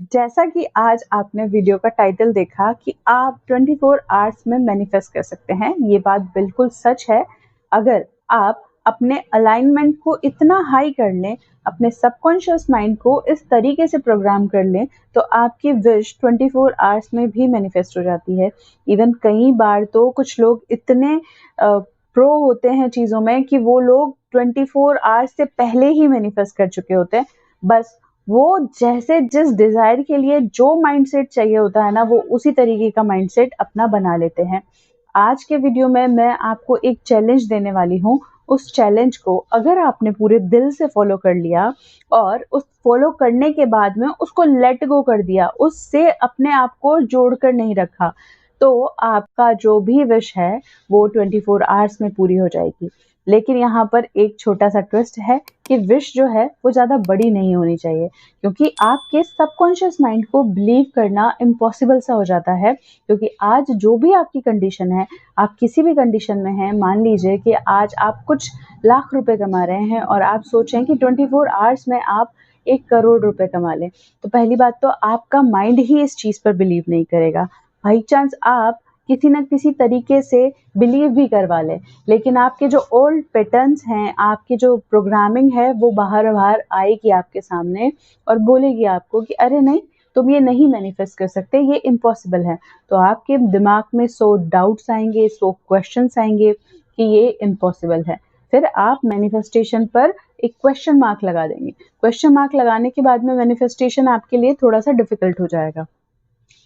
जैसा कि आज आपने वीडियो का टाइटल देखा कि आप 24 आवर्स में मैनिफेस्ट कर सकते हैं, ये बात बिल्कुल सच है। अगर आप अपने अलाइनमेंट को इतना हाई कर लें, अपने सबकॉन्शियस माइंड को इस तरीके से प्रोग्राम कर लें, तो आपकी विश 24 आवर्स में भी मैनिफेस्ट हो जाती है। इवन कई बार तो कुछ लोग इतने प्रो होते हैं चीज़ों में कि वो लोग 24 आवर्स से पहले ही मैनिफेस्ट कर चुके होते हैं। बस वो जैसे जिस डिज़ायर के लिए जो माइंडसेट चाहिए होता है ना, वो उसी तरीके का माइंडसेट अपना बना लेते हैं। आज के वीडियो में मैं आपको एक चैलेंज देने वाली हूँ। उस चैलेंज को अगर आपने पूरे दिल से फॉलो कर लिया और उस फॉलो करने के बाद में उसको लेट गो कर दिया, उससे अपने आप को जोड़कर नहीं रखा, तो आपका जो भी विश है वो 24 आवर्स में पूरी हो जाएगी। लेकिन यहाँ पर एक छोटा-सा ट्विस्ट है कि विश जो है वो ज़्यादा बड़ी नहीं होनी चाहिए, क्योंकि आपके सबकॉन्शियस माइंड को बिलीव करना इम्पॉसिबल सा हो जाता है। क्योंकि आज जो भी आपकी कंडीशन है, आप किसी भी कंडीशन में हैं, मान लीजिए कि आज आप कुछ लाख रुपए कमा रहे हैं और आप सोच रहे हैं कि 24 आवर्स में आप 1 करोड़ रुपए कमा लें, तो पहली बात तो आपका माइंड ही इस चीज़ पर बिलीव नहीं करेगा। बाई चांस आप किसी न किसी तरीके से बिलीव भी करवा लें, लेकिन आपके जो ओल्ड पैटर्न्स हैं, आपकी जो प्रोग्रामिंग है, वो बाहर-बाहर आएगी आपके सामने और बोलेगी आपको कि अरे नहीं, तुम ये नहीं मैनिफेस्ट कर सकते, ये इम्पॉसिबल है। तो आपके दिमाग में 100 डाउट्स आएँगे, 100 क्वेश्चंस आएँगे कि ये इम्पॉसिबल है। फिर आप मैनिफेस्टेशन पर एक क्वेश्चन मार्क लगा देंगे। क्वेश्चन मार्क लगाने के बाद में मैनिफेस्टेशन आपके लिए थोड़ा-सा डिफ़िकल्ट हो जाएगा।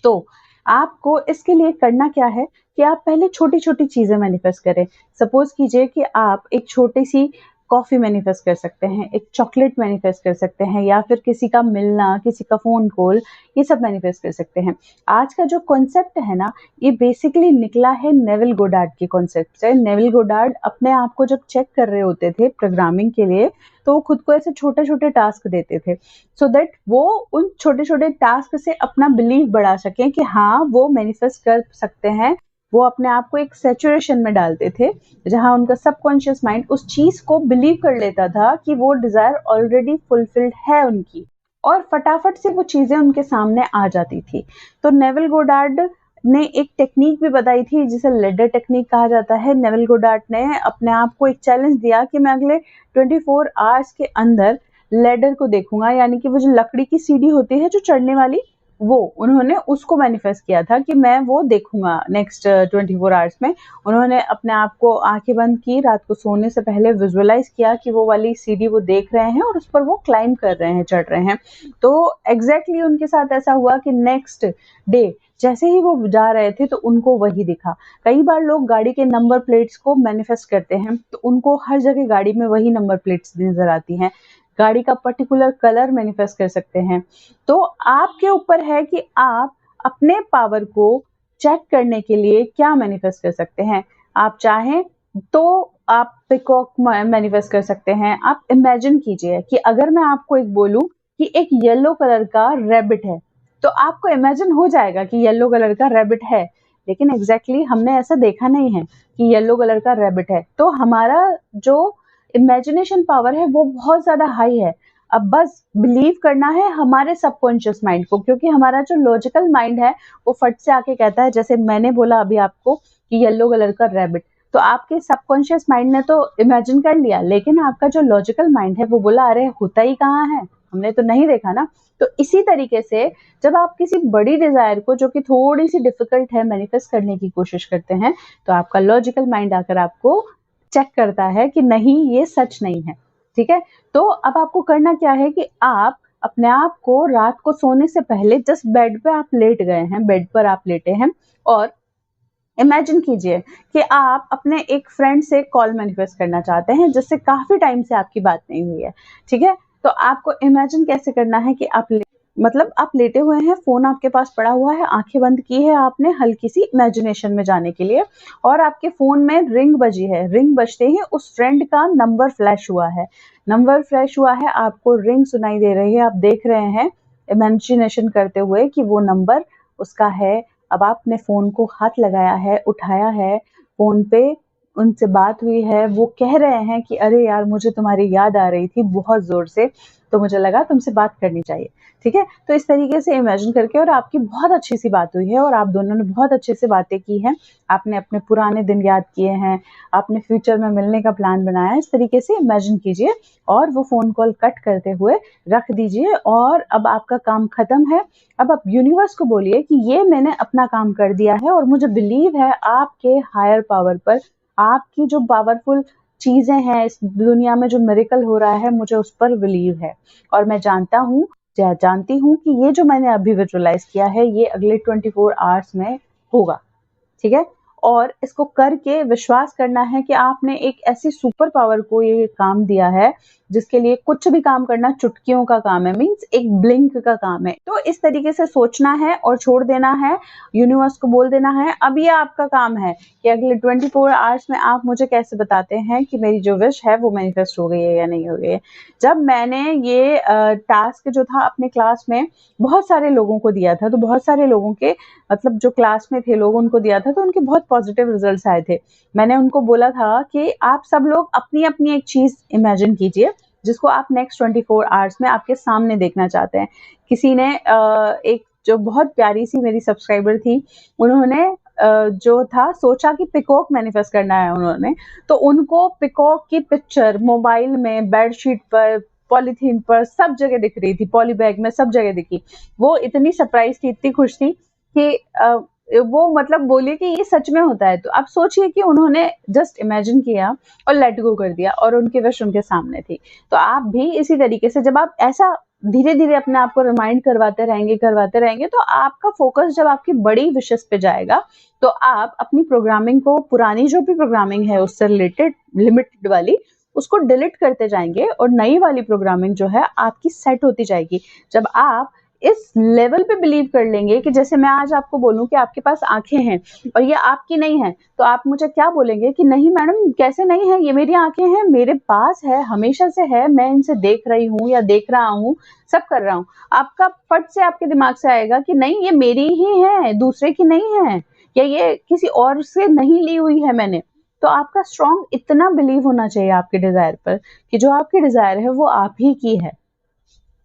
तो आपको इसके लिए करना क्या है कि आप पहले छोटी-छोटी चीज़ें मैनिफेस्ट करें। सपोज़ कीजिए कि आप एक छोटी-सी कॉफ़ी मैनिफेस्ट कर सकते हैं, एक चॉकलेट मैनिफेस्ट कर सकते हैं, या फिर किसी का मिलना, किसी का फ़ोन कॉल, ये सब मैनिफेस्ट कर सकते हैं। आज का जो कॉन्सेप्ट है ना, ये बेसिकली निकला है नेविल गोडार्ड के कॉन्सेप्ट से। नेविल गोडार्ड अपने आप को जब चेक कर रहे होते थे प्रोग्रामिंग के लिए, तो वो खुद को ऐसे छोटे-छोटे टास्क देते थे, सो दैट वो उन छोटे-छोटे टास्क से अपना बिलीव बढ़ा सकें कि हाँ, वो मैनिफेस्ट कर सकते हैं। वो अपने आप को एक सैचुरेशन में डालते थे, जहाँ उनका सबकॉन्शियस माइंड उस चीज़ को बिलीव कर लेता था कि वो डिज़ायर ऑलरेडी फुलफिल्ड है उनकी, और फटाफट से वो चीज़ें उनके सामने आ जाती थी। तो नेविल गोडार्ड ने एक टेक्नीक भी बताई थी जिसे लैडर टेक्नीक कहा जाता है। नेविल गोडार्ड ने अपने आप को एक चैलेंज दिया कि मैं अगले 24 आवर्स के अंदर लैडर को देखूँगा, यानी कि वो जो लकड़ी की सीढ़ी होती है जो चढ़ने वाली, वो उन्होंने उसको मैनिफेस्ट किया था कि मैं वो देखूँगा नेक्स्ट 24 आवर्स में। उन्होंने अपने आप को आँखें बंद की, रात को सोने से पहले विजुअलाइज़ किया कि वो वाली सीढ़ी वो देख रहे हैं और उस पर वो क्लाइंब कर रहे हैं, चढ़ रहे हैं। तो एग्ज़ैक्टली उनके साथ ऐसा हुआ कि नेक्स्ट डे जैसे ही वो जा रहे थे तो उनको वही दिखा। कई बार लोग गाड़ी के नंबर प्लेट्स को मैनिफेस्ट करते हैं, तो उनको हर जगह गाड़ी में वही नंबर प्लेट्स नज़र आती हैं। गाड़ी का पर्टिकुलर कलर मैनिफेस्ट कर सकते हैं। तो आपके ऊपर है कि आप अपने पावर को चेक करने के लिए क्या मैनिफेस्ट कर सकते हैं। आप चाहें तो आप पीकॉक मैनिफेस्ट कर सकते हैं। आप इमेजिन कीजिए कि अगर मैं आपको एक बोलूँ कि एक येलो कलर का रैबिट है, तो आपको इमेजिन हो जाएगा कि येलो कलर का रैबिट है। लेकिन एग्ज़ैक्टली हमने ऐसा देखा नहीं है कि येलो कलर का रैबिट है। तो हमारा जो इमेजिनेशन पावर है वो बहुत ज़्यादा हाई है। अब बस बिलीव करना है हमारे सबकॉन्शियस माइंड को, क्योंकि हमारा जो लॉजिकल माइंड है वो फट से आके कहता है, जैसे मैंने बोला अभी आपको कि येलो कलर का रैबिट, तो आपके सबकॉन्शियस माइंड ने तो इमेजिन कर लिया, लेकिन आपका जो लॉजिकल माइंड है वो बोला अरे होता ही कहाँ है, हमने तो नहीं देखा ना। तो इसी तरीके से जब आप किसी बड़ी डिज़ायर को, जो कि थोड़ी-सी डिफ़िकल्ट है, मैनिफेस्ट करने की कोशिश करते हैं, तो आपका लॉजिकल माइंड आकर आपको चेक करता है कि नहीं, ये सच नहीं है। ठीक है? तो अब आपको करना क्या है कि आप अपने आप को रात को सोने से पहले जस्ट बेड पे आप लेट गए हैं, बेड पर आप लेटे हैं और इमेजिन कीजिए कि आप अपने एक फ्रेंड से कॉल मैनिफेस्ट करना चाहते हैं जिससे काफ़ी टाइम से आपकी बात नहीं हुई है। ठीक है? तो आपको इमेजिन कैसे करना है कि मतलब आप लेटे हुए हैं, फ़ोन आपके पास पड़ा हुआ है, आँखें बंद की है आपने हल्की-सी इमेजिनेशन में जाने के लिए, और आपके फ़ोन में रिंग बजी है। रिंग बजते ही उस फ्रेंड का नंबर फ्लैश हुआ है। नंबर फ्लैश हुआ है, आपको रिंग सुनाई दे रही है, आप देख रहे हैं इमेजिनेशन करते हुए कि वो नंबर उसका है। अब आपने फ़ोन को हाथ लगाया है, उठाया है, फ़ोन पे उनसे बात हुई है, वो कह रहे हैं कि अरे यार मुझे तुम्हारी याद आ रही थी बहुत ज़ोर से, तो मुझे लगा तुमसे बात करनी चाहिए, ठीक है? तो इस तरीके से इमेजिन करके और आपकी बहुत अच्छी-सी बात हुई है और आप दोनों ने बहुत अच्छे से बातें की हैं, आपने अपने पुराने दिन याद किए हैं, आपने फ्यूचर में मिलने का प्लान बनाया है, इस तरीके से इमेजिन कीजिए और वो फ़ोन कॉल कट करते हुए रख दीजिए और अब आपका काम खत्म है। अब आप यूनिवर्स को बोलिए कि ये मैंने अपना काम कर दिया है और मुझे बिलीव है आपके हायर पावर पर, आपकी जो पावरफुल चीज़ें हैं इस दुनिया में, जो मिरेकल हो रहा है, मुझे उस पर बिलीव है और मैं जानती हूँ कि ये जो मैंने अभी विजुअलाइज़ किया है, ये अगले 24 आवर्स में होगा, ठीक है? और इसको करके विश्वास करना है कि आपने एक ऐसी सुपर पावर को ये काम दिया है, जिसके लिए कुछ भी काम करना चुटकियों का काम है, मीन्स एक ब्लिंक का काम है। तो इस तरीके से सोचना है और छोड़ देना है, यूनिवर्स को बोल देना है, अब ये आपका काम है कि अगले 24 आवर्स में आप मुझे कैसे बताते हैं कि मेरी जो विश है वो मैनिफेस्ट हो गई है या नहीं हो गई है। जब मैंने ये टास्क जो था अपने क्लास में बहुत सारे लोगों को दिया था, तो बहुत सारे लोगों के मतलब जो क्लास में थे लोग उनको दिया था, तो उनके बहुत पॉजिटिव रिजल्ट्स आए थे। मैंने उनको बोला था कि आप सब लोग अपनी-अपनी एक चीज़ इमेजिन कीजिए, जिसको आप नेक्स्ट 24 आवर्स में आपके सामने देखना चाहते हैं। किसी ने एक जो बहुत प्यारी-सी मेरी सब्सक्राइबर थी, उन्होंने जो था सोचा कि पीकॉक मैनिफेस्ट करना है उन्होंने, तो उनको पीकॉक की पिक्चर मोबाइल में, बेडशीट पर, पॉलीथीन पर सब जगह दिख रही थी, पॉली बैग में सब जगह दिखी। वो इतनी सरप्राइज़ थी, इतनी खुश थी कि वो मतलब बोली कि ये सच में होता है। तो आप सोचिए कि उन्होंने जस्ट इमेजिन किया और लेट गो कर दिया और उनकी विश उनके सामने थी। तो आप भी इसी तरीके से जब आप ऐसा धीरे-धीरे अपने आप को रिमाइंड करवाते रहेंगे तो आपका फ़ोकस जब आपकी बड़ी विशेज़ पे जाएगा, तो आप अपनी प्रोग्रामिंग को, पुरानी जो भी प्रोग्रामिंग है उससे रिलेटेड लिमिटेड वाली, उसको डिलीट करते जाएँगे और नई वाली प्रोग्रामिंग जो है आपकी सेट होती जाएगी। जब आप इस लेवल पे बिलीव कर लेंगे कि जैसे मैं आज आपको बोलूँ कि आपके पास आँखें हैं और ये आपकी नहीं है, तो आप मुझे क्या बोलेंगे कि नहीं मैडम कैसे नहीं है, ये मेरी आँखें हैं, मेरे पास है, हमेशा से है, मैं इनसे देख रही हूँ या देख रहा हूँ, सब कर रहा हूँ। आपका फट से आपके दिमाग से आएगा कि नहीं ये मेरी ही है, दूसरे की नहीं है या ये किसी और से नहीं ली हुई है मैंने। तो आपका स्ट्रॉन्ग इतना बिलीव होना चाहिए आपके डिज़ायर पर कि जो आपकी डिज़ायर है वो आप ही की है।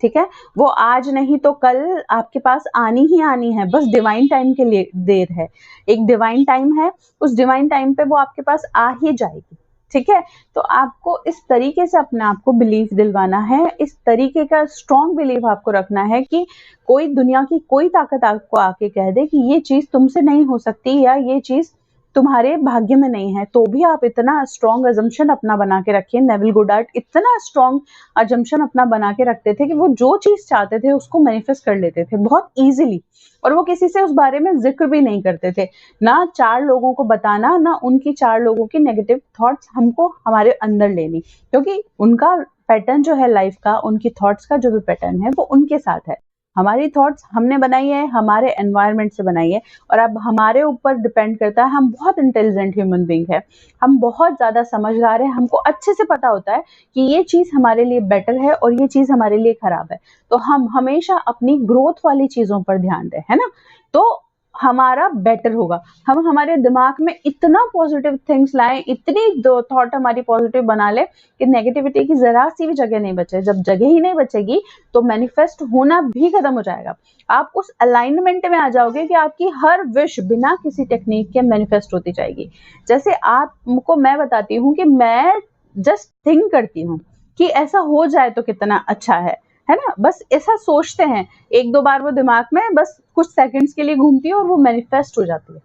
ठीक है? वो आज नहीं तो कल आपके पास आनी ही आनी है, बस डिवाइन टाइम के लिए देर है। एक डिवाइन टाइम है, उस डिवाइन टाइम पे वो आपके पास आ ही जाएगी, ठीक है? तो आपको इस तरीके से अपने आप को बिलीफ दिलवाना है, इस तरीके का स्ट्रॉन्ग बिलीफ आपको रखना है कि कोई दुनिया की कोई ताकत आपको आके कह दे कि ये चीज़ तुमसे नहीं हो सकती या ये चीज़ तुम्हारे भाग्य में नहीं है, तो भी आप इतना स्ट्रॉन्ग असम्पशन अपना बना के रखिए। नेविल गोडार्ड इतना स्ट्रॉन्ग असम्पशन अपना बना के रखते थे कि वो जो चीज़ चाहते थे उसको मैनिफेस्ट कर लेते थे बहुत ईज़िली और वो किसी से उस बारे में ज़िक्र भी नहीं करते थे। ना 4 लोगों को बताना, ना उनकी 4 लोगों की नेगेटिव थॉट्स हमको हमारे अंदर लेनी, क्योंकि उनका पैटर्न जो है लाइफ़ का, उनकी थॉट्स का जो भी पैटर्न है वो उनके साथ है। हमारी थॉट्स हमने बनाई है, हमारे एनवायरनमेंट से बनाई है और अब हमारे ऊपर डिपेंड करता है। हम बहुत इंटेलिजेंट ह्यूमन बीइंग है, हम बहुत ज़्यादा समझदार हैं, हमको अच्छे से पता होता है कि ये चीज़ हमारे लिए बेटर है और ये चीज़ हमारे लिए खराब है। तो हम हमेशा अपनी ग्रोथ वाली चीज़ों पर ध्यान दें, है ना? तो हमारा बेटर होगा। हम हमारे दिमाग में इतना पॉजिटिव थिंग्स लाएँ, इतनी दो थॉट हमारी पॉजिटिव बना लें कि नेगेटिविटी की ज़रा-सी भी जगह नहीं बचे। जब जगह ही नहीं बचेगी तो मैनिफेस्ट होना भी खत्म हो जाएगा। आप उस अलाइनमेंट में आ जाओगे कि आपकी हर विश बिना किसी टेक्निक के मैनिफेस्ट होती जाएगी। जैसे आपको मैं बताती हूँ कि मैं जस्ट थिंक करती हूँ कि ऐसा हो जाए तो कितना अच्छा है ना? बस ऐसा सोचते हैं, 1-2 बार वो दिमाग में बस कुछ सेकंड्स के लिए घूमती है और वो मैनिफेस्ट हो जाती है।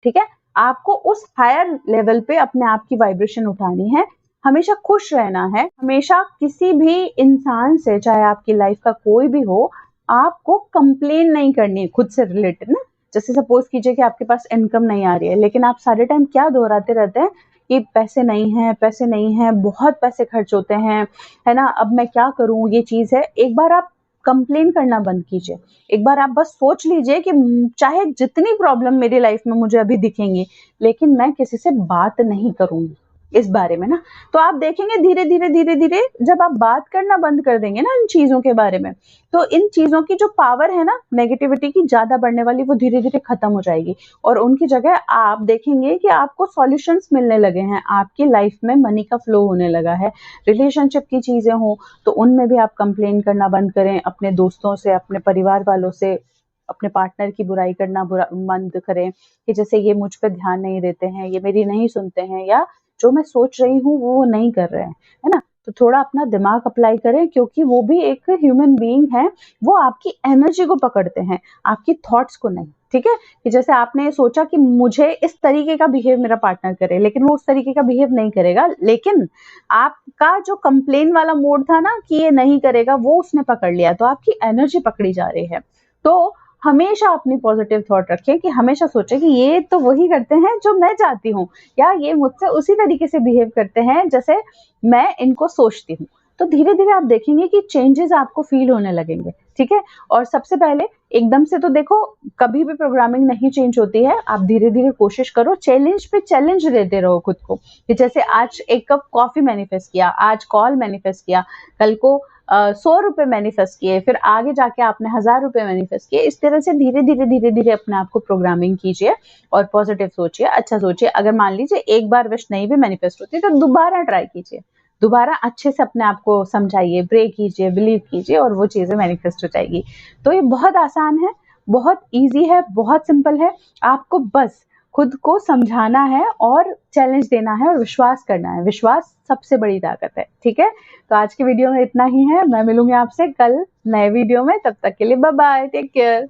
ठीक है? आपको उस हायर लेवल पे अपने आप की वाइब्रेशन उठानी है, हमेशा खुश रहना है, हमेशा किसी भी इंसान से, चाहे आपकी लाइफ का कोई भी हो, आपको कंप्लेन नहीं करनी है खुद से रिलेटेड ना। जैसे सपोज कीजिए कि आपके पास इनकम नहीं आ रही है, लेकिन आप सारे टाइम क्या दोहराते रहते हैं कि पैसे नहीं हैं, बहुत पैसे खर्च होते हैं, है ना? अब मैं क्या करूँ? ये चीज़ है। एक बार आप कंप्लेन करना बंद कीजिए। एक बार आप बस सोच लीजिए कि चाहे जितनी प्रॉब्लम मेरी लाइफ में मुझे अभी दिखेंगी, लेकिन मैं किसी से बात नहीं करूँगी। इस बारे में ना, तो आप देखेंगे धीरे-धीरे जब आप बात करना बंद कर देंगे ना इन चीज़ों के बारे में, तो इन चीज़ों की जो पावर है ना नेगेटिविटी की ज़्यादा बढ़ने वाली, वो धीरे-धीरे खत्म हो जाएगी और उनकी जगह आप देखेंगे कि आपको सॉल्यूशंस मिलने लगे हैं, आपकी लाइफ में मनी का फ्लो होने लगा है। रिलेशनशिप की चीज़ें हों, तो उनमें भी आप कंप्लेन करना बंद करें, अपने दोस्तों से, अपने परिवार वालों से, अपने पार्टनर की बुराई करना बंद करें कि जैसे ये मुझ पे ध्यान नहीं देते हैं, ये मेरी नहीं सुनते हैं या जो मैं सोच रही हूँ वो नहीं कर रहे हैं, है ना? तो थोड़ा अपना दिमाग अप्लाई करें क्योंकि वो भी एक ह्यूमन बीइंग है, वो आपकी एनर्जी को पकड़ते हैं, आपकी थॉट्स को नहीं, ठीक है? कि जैसे आपने सोचा कि मुझे इस तरीके का बिहेव मेरा पार्टनर करे, लेकिन वो उस तरीके का बिहेव नहीं करेगा, लेकिन आपका जो कंप्लेन वाला मोड था ना कि ये नहीं करेगा, वो उसने पकड़ लिया, तो आपकी एनर्जी पकड़ी जा रही है। तो हमेशा अपनी पॉजिटिव थॉट रखें कि हमेशा सोचें कि ये तो वही करते हैं जो मैं चाहती हूँ या ये मुझसे उसी तरीके से बिहेव करते हैं जैसे मैं इनको सोचती हूँ। तो धीरे-धीरे आप देखेंगे कि चेंजेस आपको फ़ील होने लगेंगे, ठीक है? और सबसे पहले एकदम से तो देखो कभी भी प्रोग्रामिंग नहीं चेंज होती है, आप धीरे-धीरे कोशिश करो, चैलेंज पे चैलेंज देते रहो खुद को, कि जैसे आज 1 कप कॉफ़ी मैनिफेस्ट किया, आज कॉल मैनिफेस्ट किया, कल को 100 रुपए मैनिफेस्ट किए, फिर आगे जाके आपने 1000 रुपए मैनिफेस्ट किए। इस तरह से धीरे-धीरे अपने आप को प्रोग्रामिंग कीजिए और पॉजिटिव सोचिए, अच्छा सोचिए। अगर मान लीजिए एक बार विश नहीं भी मैनिफेस्ट होती, तो दोबारा ट्राई कीजिए। दोबारा अच्छे से अपने आप को समझाइए, प्रे कीजिए, बिलीव कीजिए और वो चीज़ें मैनिफेस्ट हो जाएगी। तो ये बहुत आसान है, बहुत ईज़ी है, बहुत सिंपल है। आपको बस खुद को समझाना है और चैलेंज देना है और विश्वास करना है। विश्वास सबसे बड़ी ताकत है, ठीक है? तो आज की वीडियो में इतना ही है। मैं मिलूँगी आपसे कल नए वीडियो में, तब तक के लिए बाय बाय, टेक केयर।